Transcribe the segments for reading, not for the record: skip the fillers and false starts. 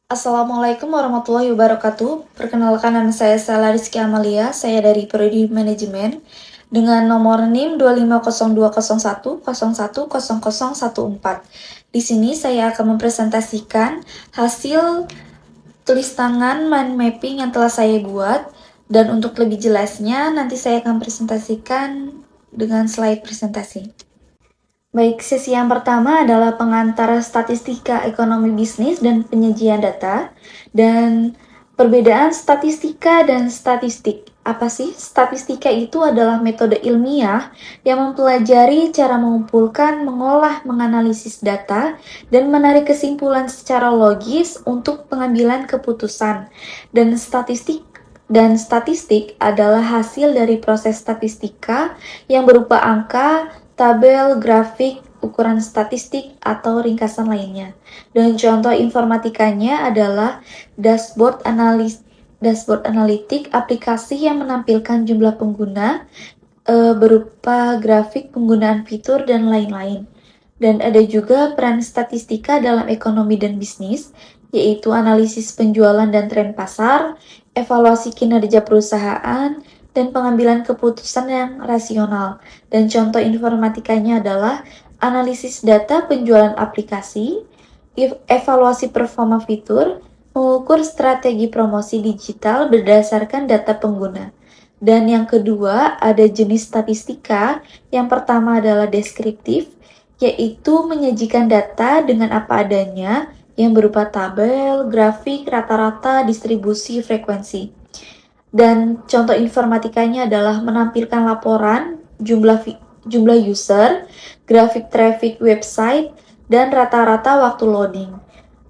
Assalamualaikum warahmatullahi wabarakatuh. Perkenalkan, nama saya Stella Rizky Amalia, saya dari Prodi Manajemen dengan nomor NIM 2502010100014. Di sini saya akan mempresentasikan hasil tulis tangan mind mapping yang telah saya buat, dan untuk lebih jelasnya nanti saya akan presentasikan dengan slide presentasi. Baik, sesi yang pertama adalah pengantar statistika ekonomi bisnis dan penyajian data. Dan perbedaan statistika dan statistik. Apa sih? Statistika itu adalah metode ilmiah yang mempelajari cara mengumpulkan, mengolah, menganalisis data, dan menarik kesimpulan secara logis untuk pengambilan keputusan. Dan statistik adalah hasil dari proses statistika yang berupa angka, tabel, grafik, ukuran statistik, atau ringkasan lainnya. Dan contoh informatikanya adalah dashboard analitik, aplikasi yang menampilkan jumlah pengguna berupa grafik penggunaan fitur dan lain-lain. Dan ada juga peran statistika dalam ekonomi dan bisnis, yaitu analisis penjualan dan tren pasar, evaluasi kinerja perusahaan, dan pengambilan keputusan yang rasional. Dan contoh informatikanya adalah analisis data penjualan aplikasi, evaluasi performa fitur, mengukur strategi promosi digital berdasarkan data pengguna. Dan yang kedua, ada jenis statistika. Yang pertama adalah deskriptif, yaitu menyajikan data dengan apa adanya yang berupa tabel, grafik, rata-rata, distribusi, frekuensi. Dan contoh informatikanya adalah menampilkan laporan, jumlah user, grafik traffic website, dan rata-rata waktu loading.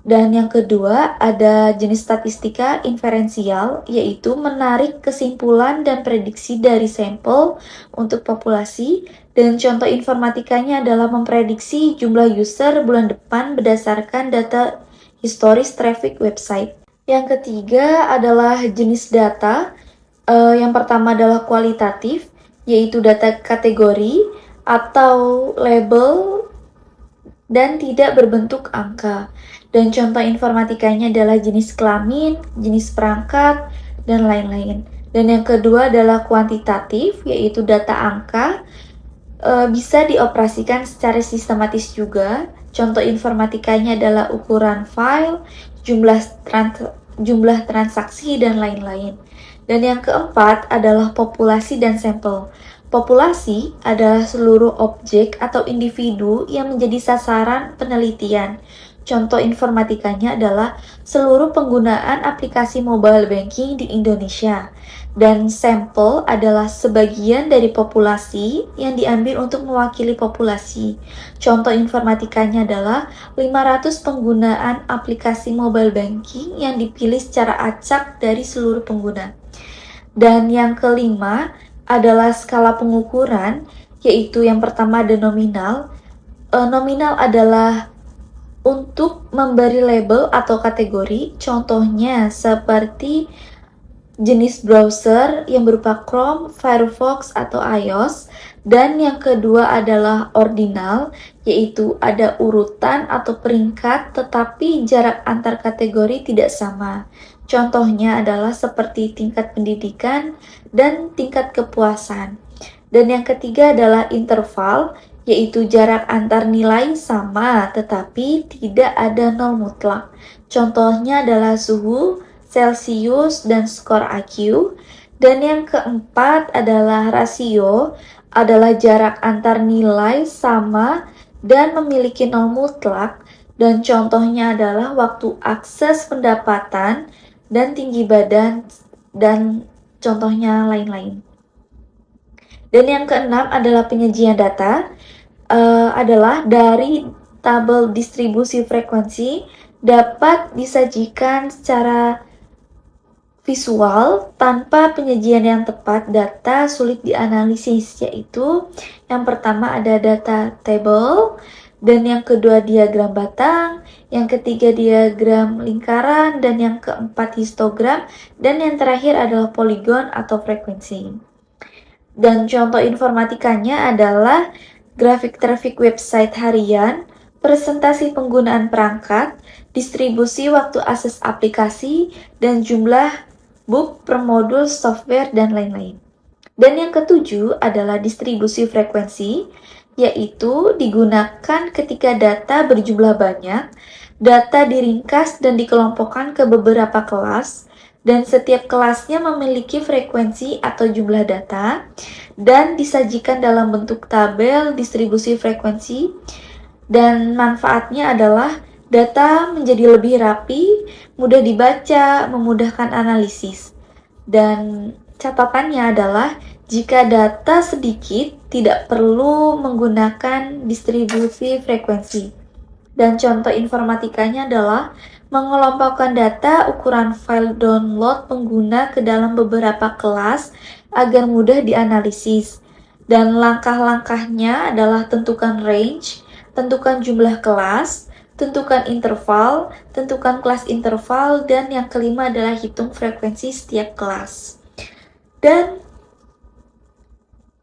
Dan yang kedua, ada jenis statistika inferensial, yaitu menarik kesimpulan dan prediksi dari sampel untuk populasi. Dan contoh informatikanya adalah memprediksi jumlah user bulan depan berdasarkan data historis traffic website. Yang ketiga adalah jenis data. Yang pertama adalah kualitatif, yaitu data kategori atau label dan tidak berbentuk angka. Dan contoh informatikanya adalah jenis kelamin, jenis perangkat, dan lain-lain. Dan yang kedua adalah kuantitatif, yaitu data angka, bisa dioperasikan secara sistematis juga. Contoh informatikanya adalah ukuran file, jumlah transaksi, dan lain-lain. Dan yang keempat adalah populasi dan sampel. Populasi adalah seluruh objek atau individu yang menjadi sasaran penelitian. Contoh informatikanya adalah seluruh penggunaan aplikasi mobile banking di Indonesia. Dan sampel adalah sebagian dari populasi yang diambil untuk mewakili populasi. Contoh informatikanya adalah 500 penggunaan aplikasi mobile banking yang dipilih secara acak dari seluruh pengguna. Dan yang kelima adalah skala pengukuran, yaitu yang pertama ada nominal. Nominal adalah untuk memberi label atau kategori, contohnya seperti jenis browser yang berupa Chrome, Firefox, atau iOS. Dan yang kedua adalah ordinal, yaitu ada urutan atau peringkat tetapi jarak antar kategori tidak sama. Contohnya adalah seperti tingkat pendidikan dan tingkat kepuasan. Dan yang ketiga adalah interval, yaitu jarak antar nilai sama tetapi tidak ada nol mutlak. Contohnya adalah suhu, Celsius, dan skor IQ. Dan yang keempat adalah rasio, adalah jarak antar nilai sama dan memiliki nol mutlak. Dan contohnya adalah waktu akses pendapatan dan tinggi badan, dan contohnya lain-lain. Dan yang keenam adalah penyajian data, adalah dari tabel distribusi frekuensi dapat disajikan secara visual tanpa penyajian yang tepat. Data sulit dianalisis, yaitu yang pertama ada data table, dan yang kedua diagram batang, yang ketiga diagram lingkaran, dan yang keempat histogram, dan yang terakhir adalah poligon atau frekuensi. Dan contoh informatikanya adalah grafik traffic website harian, presentasi penggunaan perangkat, distribusi waktu akses aplikasi, dan jumlah book per modul software, dan lain-lain. Dan yang ketujuh adalah distribusi frekuensi, yaitu digunakan ketika data berjumlah banyak, data diringkas dan dikelompokkan ke beberapa kelas, dan setiap kelasnya memiliki frekuensi atau jumlah data, dan disajikan dalam bentuk tabel distribusi frekuensi, dan manfaatnya adalah data menjadi lebih rapi, mudah dibaca, memudahkan analisis. Dan catatannya adalah jika data sedikit, tidak perlu menggunakan distribusi frekuensi. Dan contoh informatikanya adalah mengelompokkan data ukuran file download pengguna ke dalam beberapa kelas agar mudah dianalisis. Dan langkah-langkahnya adalah tentukan range, tentukan jumlah kelas, tentukan interval, tentukan kelas interval, dan yang kelima adalah hitung frekuensi setiap kelas. Dan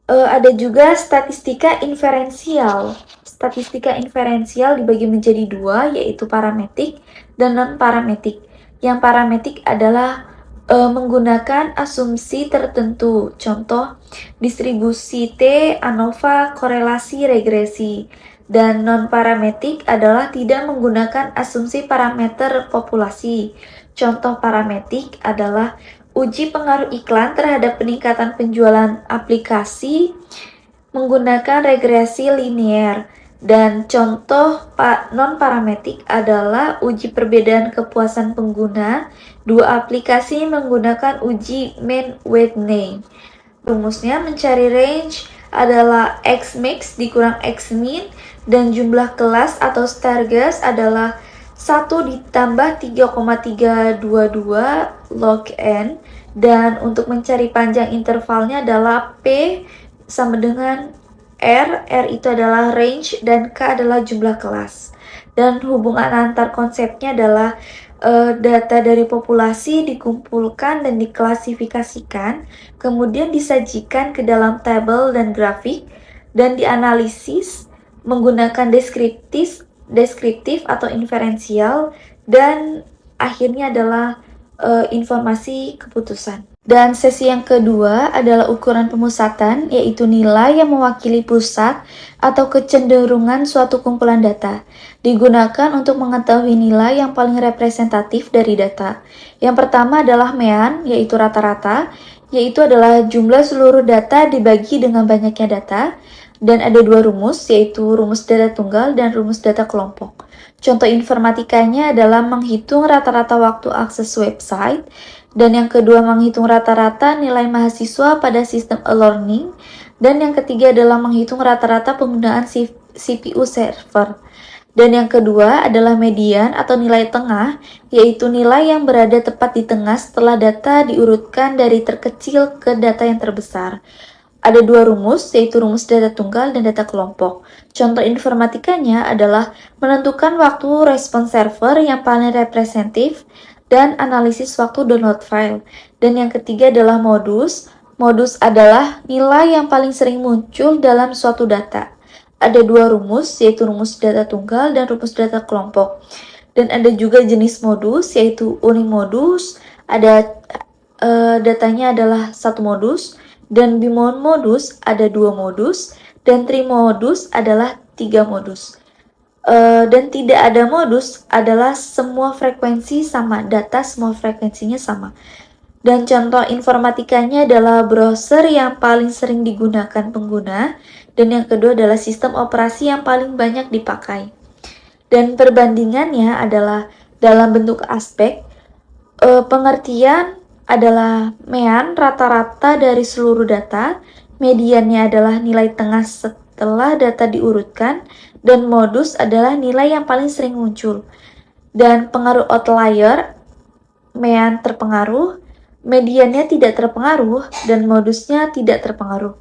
ada juga statistika inferensial. Statistika inferensial dibagi menjadi dua, yaitu parametrik dan non-parametrik. Yang parametrik adalah menggunakan asumsi tertentu. Contoh, distribusi T, ANOVA, korelasi, regresi. Dan non-parametrik adalah tidak menggunakan asumsi parameter populasi. Contoh parametrik adalah uji pengaruh iklan terhadap peningkatan penjualan aplikasi menggunakan regresi linier. Dan contoh non-parametrik adalah uji perbedaan kepuasan pengguna dua aplikasi menggunakan uji Mann-Whitney. Rumusnya mencari range adalah X-max dikurang X-min, dan jumlah kelas atau stargas adalah 1 ditambah 3,322 log N, dan untuk mencari panjang intervalnya adalah P sama dengan R itu adalah range, dan K adalah jumlah kelas. Dan hubungan antar konsepnya adalah data dari populasi dikumpulkan dan diklasifikasikan, kemudian disajikan ke dalam tabel dan grafik, dan dianalisis menggunakan deskriptif atau inferensial, dan akhirnya adalah informasi keputusan. Dan sesi yang kedua adalah ukuran pemusatan, yaitu nilai yang mewakili pusat atau kecenderungan suatu kumpulan data. Digunakan untuk mengetahui nilai yang paling representatif dari data. Yang pertama adalah mean, yaitu rata-rata, yaitu adalah jumlah seluruh data dibagi dengan banyaknya data. Dan ada dua rumus, yaitu rumus data tunggal dan rumus data kelompok. Contoh informatikanya adalah menghitung rata-rata waktu akses website, dan yang kedua menghitung rata-rata nilai mahasiswa pada sistem e-learning, dan yang ketiga adalah menghitung rata-rata penggunaan CPU server. Dan yang kedua adalah median atau nilai tengah, yaitu nilai yang berada tepat di tengah setelah data diurutkan dari terkecil ke data yang terbesar. Ada dua rumus, yaitu rumus data tunggal dan data kelompok. Contoh informatikanya adalah menentukan waktu respon server yang paling representatif dan analisis waktu download file. Dan yang ketiga adalah modus. Modus adalah nilai yang paling sering muncul dalam suatu data. Ada dua rumus, yaitu rumus data tunggal dan rumus data kelompok. Dan ada juga jenis modus, yaitu unimodus. Ada datanya adalah satu modus. Dan bimodus ada dua modus, dan trimodus adalah 3 modus. Dan tidak ada modus adalah semua frekuensi sama, data semua frekuensinya sama. Dan contoh informatikanya adalah browser yang paling sering digunakan pengguna, dan yang kedua adalah sistem operasi yang paling banyak dipakai. Dan perbandingannya adalah dalam bentuk aspek, pengertian adalah mean rata-rata dari seluruh data, mediannya adalah nilai tengah setelah data diurutkan, dan modus adalah nilai yang paling sering muncul. Dan pengaruh outlier, mean terpengaruh, mediannya tidak terpengaruh, dan modusnya tidak terpengaruh.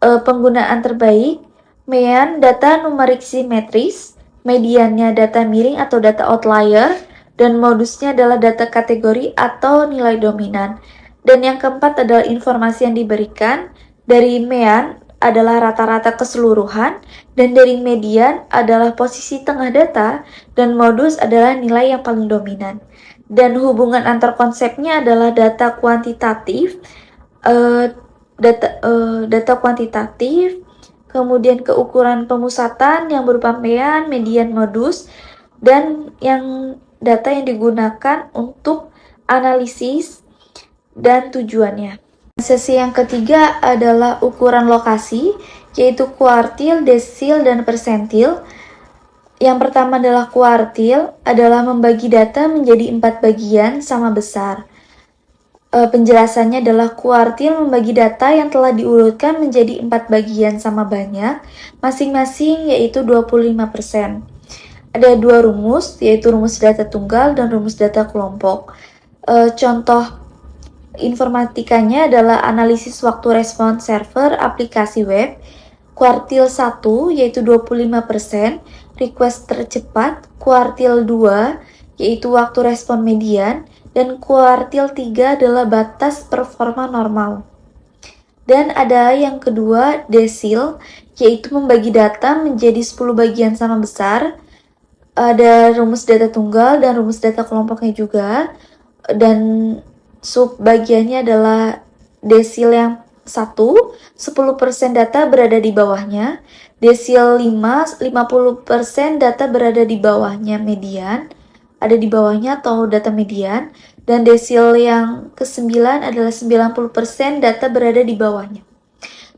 Penggunaan terbaik, mean data numerik simetris, mediannya data miring atau data outlier, dan modusnya adalah data kategori atau nilai dominan. Dan yang keempat adalah informasi yang diberikan dari mean adalah rata-rata keseluruhan, dan dari median adalah posisi tengah data, dan modus adalah nilai yang paling dominan. Dan hubungan antar konsepnya adalah data kuantitatif, data kuantitatif, kemudian keukuran pemusatan yang berupa median, modus, dan yang data yang digunakan untuk analisis dan tujuannya. Sesi yang ketiga adalah ukuran lokasi, yaitu kuartil, desil, dan persentil. Yang pertama adalah kuartil, adalah membagi data menjadi 4 bagian sama besar. Penjelasannya adalah kuartil membagi data yang telah diurutkan menjadi 4 bagian sama banyak, masing-masing yaitu 25%. Ada 2 rumus, yaitu rumus data tunggal dan rumus data kelompok. Contoh informatikanya adalah analisis waktu respon server aplikasi web. Kuartil 1 yaitu 25%, request tercepat. Kuartil 2 yaitu waktu respon median. Dan kuartil 3 adalah batas performa normal. Dan ada yang kedua, desil, yaitu membagi data menjadi 10 bagian sama besar. Ada rumus data tunggal dan rumus data kelompoknya juga. Dan subbagiannya adalah desil yang 1, 10% data berada di bawahnya. Desil 5, 50% data berada di bawahnya median, ada di bawahnya atau data median. Dan desil yang ke-9 adalah 90% data berada di bawahnya.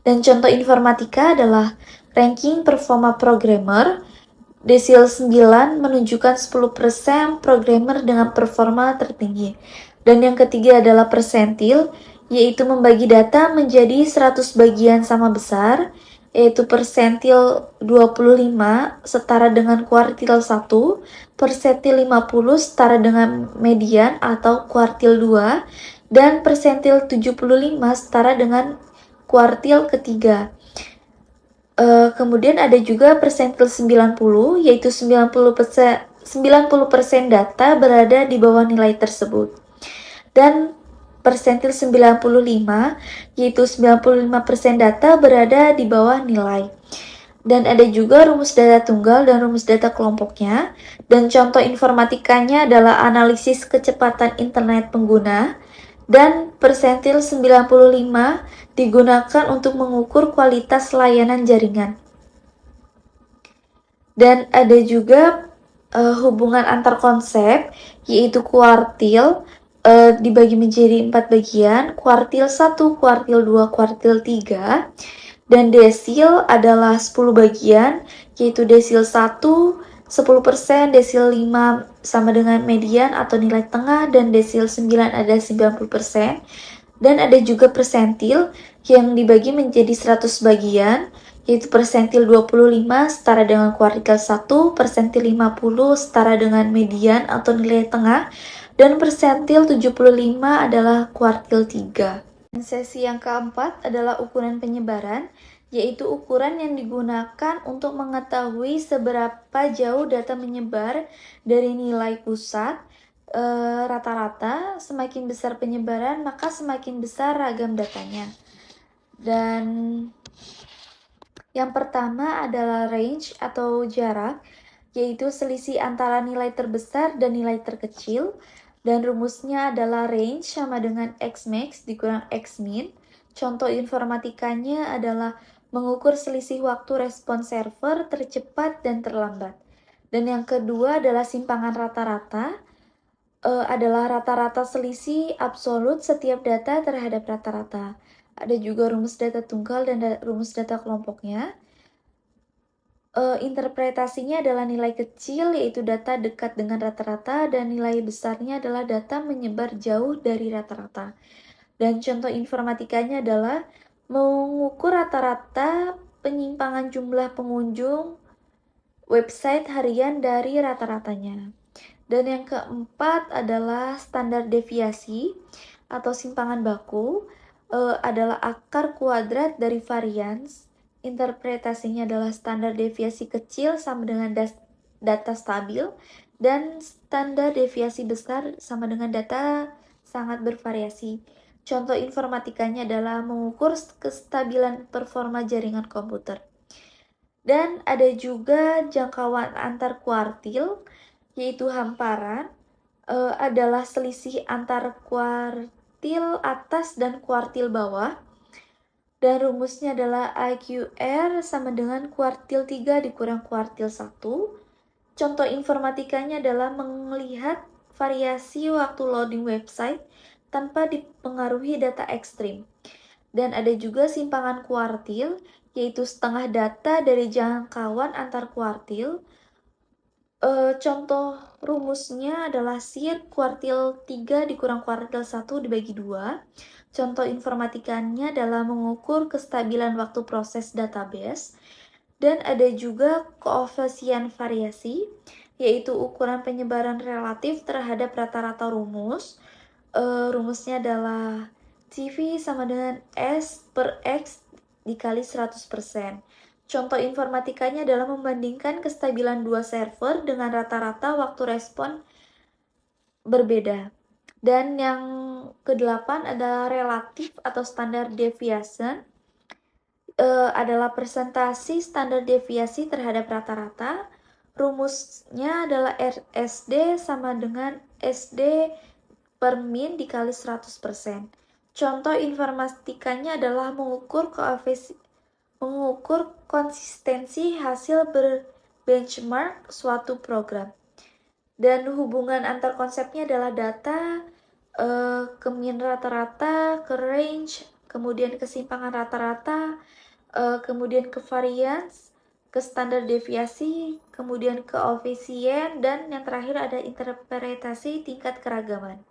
Dan contoh informatika adalah ranking performa programmer. Desil 9 menunjukkan 10% programmer dengan performa tertinggi. Dan yang ketiga adalah persentil, yaitu membagi data menjadi 100 bagian sama besar, yaitu persentil 25 setara dengan kuartil 1, persentil 50 setara dengan median atau kuartil 2, dan persentil 75 setara dengan kuartil ketiga. Kemudian ada juga persentil 90, yaitu 90% data berada di bawah nilai tersebut. Dan persentil 95, yaitu 95% data berada di bawah nilai. Dan ada juga rumus data tunggal dan rumus data kelompoknya. Dan contoh informatikanya adalah analisis kecepatan internet pengguna. Dan persentil 95 digunakan untuk mengukur kualitas layanan jaringan. Dan ada juga hubungan antar konsep, yaitu kuartil, dibagi menjadi 4 bagian, kuartil 1, kuartil 2, kuartil 3, dan desil adalah 10 bagian, yaitu desil 1, 10%, desil 5 sama dengan median atau nilai tengah, dan desil 9 ada 90%, dan ada juga persentil yang dibagi menjadi 100 bagian, yaitu persentil 25 setara dengan kuartil 1, persentil 50 setara dengan median atau nilai tengah, dan persentil 75 adalah kuartil 3. Sesi yang keempat adalah ukuran penyebaran, yaitu ukuran yang digunakan untuk mengetahui seberapa jauh data menyebar dari nilai pusat. Rata-rata semakin besar penyebaran, maka semakin besar ragam datanya. Dan yang pertama adalah range atau jarak, yaitu selisih antara nilai terbesar dan nilai terkecil. Dan rumusnya adalah range sama dengan Xmax dikurang Xmin. Contoh informatikanya adalah mengukur selisih waktu respon server tercepat dan terlambat. Dan yang kedua adalah simpangan rata-rata, adalah rata-rata selisih absolut setiap data terhadap rata-rata. Ada juga rumus data tunggal dan rumus data kelompoknya. Interpretasinya adalah nilai kecil, yaitu data dekat dengan rata-rata, dan nilai besarnya adalah data menyebar jauh dari rata-rata. Dan contoh informatikanya adalah mengukur rata-rata penyimpangan jumlah pengunjung website harian dari rata-ratanya. Dan yang keempat adalah standar deviasi atau simpangan baku, adalah akar kuadrat dari varians. Interpretasinya adalah standar deviasi kecil sama dengan data stabil, dan standar deviasi besar sama dengan data sangat bervariasi. Contoh informatikanya adalah mengukur kestabilan performa jaringan komputer. Dan ada juga jangkauan antar kuartil, yaitu hamparan, adalah selisih antar kuartil atas dan kuartil bawah. Dan rumusnya adalah IQR sama dengan kuartil 3 dikurang kuartil 1. Contoh informatikanya adalah melihat variasi waktu loading website tanpa dipengaruhi data ekstrim. Dan ada juga simpangan kuartil, yaitu setengah data dari jangkauan antar kuartil. Contoh rumusnya adalah SIR kuartil 3 dikurang kuartil 1 dibagi 2. Contoh informatikanya adalah mengukur kestabilan waktu proses database. Dan ada juga koefisien variasi, yaitu ukuran penyebaran relatif terhadap rata-rata rumus. Rumusnya adalah CV sama dengan S per X dikali 100%. Contoh informatikanya adalah membandingkan kestabilan dua server dengan rata-rata waktu respon berbeda. Dan yang kedelapan adalah relatif atau standar deviation, adalah presentasi standar deviasi terhadap rata-rata. Rumusnya adalah RSD sama dengan SD per min dikali 100%. Contoh informatikanya adalah mengukur konsistensi hasil berbenchmark suatu program. Dan hubungan antar konsepnya adalah data, ke min rata-rata, ke range, kemudian kesimpangan rata-rata, kemudian ke variance, ke standar deviasi, kemudian ke koefisien, dan yang terakhir ada interpretasi tingkat keragaman.